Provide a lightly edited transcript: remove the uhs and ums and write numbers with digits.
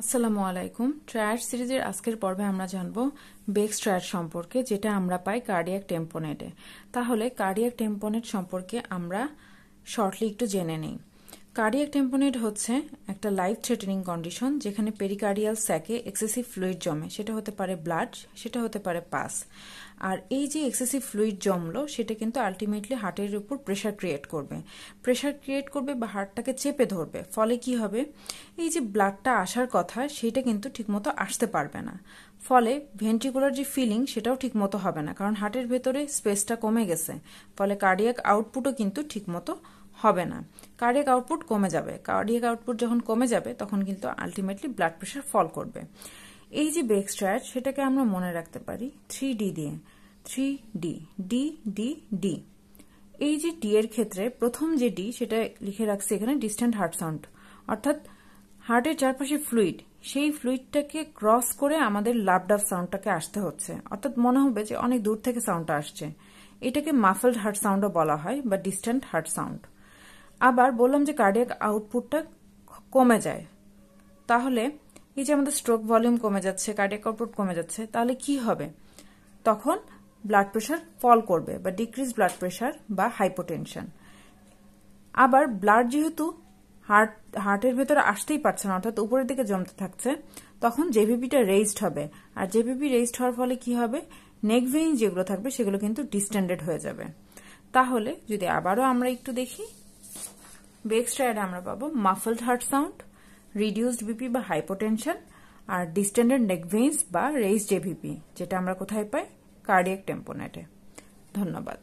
আসসালামু আলাইকুম। ট্রায়াড সিরিজের আজকের পর্বে আমরা জানব বেক্স ট্রায়াড সম্পর্কে, যেটা আমরা পাই কার্ডিয়াক টেম্পোনেটে। তাহলে কার্ডিয়াক টেম্পোনেট সম্পর্কে আমরা শর্টলি একটু জেনে নেই। কার্ডিয়াক টেম্পোনেট হচ্ছে একটা লাইফ থ্রেটেনিং কন্ডিশন যেখানে পেরিকার্ডিয়াল স্যাকে এক্সেসিভ ফ্লুইড জমে। সেটা হতে পারে ব্লাড, সেটা হতে পারে পাস। আর এই যে এক্সেসিভ ফ্লুইড জমলো সেটা কিন্তু আলটিমেটলি হার্টের উপর প্রেশার ক্রিয়েট করবে বা হার্টটাকে চেপে ধরবে। ফলে কি হবে, এই যে ব্লাডটা আসার কথা সেটা কিন্তু ঠিকমতো আসতে পারবে না। ফলে ভেন্ট্রিকুলার যে ফিলিং সেটাও ঠিকমতো হবে না, কারণ হার্টের ভেতরে স্পেসটা কমে গেছে। ফলে কার্ডিয়াক আউটপুটও কিন্তু ঠিকমতো হবে না। কার্ডিয়াক আউটপুট কমে যাবে। কার্ডিয়াক আউটপুট যখন কমে যাবে তখন কিন্তু আলটিমেটলি ব্লাড প্রেশার ফল করবে। এই যে বেক্স ট্রায়াড সেটাকে আমরা মনে রাখতে পারি 3D দিয়ে। 3D, D D D. এই যে ডি এর ক্ষেত্রে প্রথম যে ডি সেটা লিখে রাখছে এখানে ডিস্ট্যান্ট হার্ট সাউন্ড, অর্থাৎ হার্টের চারপাশে ফ্লুইড, সেই ফ্লুইডটাকে ক্রস করে আমাদের লাভ ডাভ সাউন্ডটাকে আসতে হচ্ছে। অর্থাৎ মনে হবে যে অনেক দূর থেকে সাউন্ডটা আসছে। এটাকে মাফলড হার্ট সাউন্ডও বলা হয় বা ডিস্ট্যান্ট হার্ট সাউন্ড। আবার বললাম যে কার্ডিয়াক আউটপুটটা কমে যায়, তাহলে এই যে আমাদের স্ট্রোক ভলিউম কমে যাচ্ছে, কার্ডিয়াক আউটপুট কমে যাচ্ছে, তাহলে কি হবে? তখন ব্লাড প্রেশার ফল করবে বা ডিক্রিজ ব্লাড প্রেশার বা হাইপোটেনশন। আবার ব্লাড যেহেতু হার্টের ভেতরে আসতেই পারছে না, অর্থাৎ উপরের দিকে জমতে থাকছে, তখন জেভিপিটা রেইজড হবে। আর জেভিপি রেইজড হওয়ার ফলে কি হবে, নেক ভেইন যেগুলো থাকবে সেগুলো কিন্তু ডিস্টেন্ডেড হয়ে যাবে। তাহলে যদি আবারও আমরা একটু দেখি, বেক্স ট্রায়াডে আমরা পাবো মাফলড হার্ট সাউন্ড, রিডিউসড বিপি বা হাইপোটেনশন, আর ডিস্টেন্ডেড নেক ভেইনস বা রেইজড জেভিপি, যেটা আমরা কোথায় পাই? কার্ডিয়াক টেম্পোনেটে। ধন্যবাদ।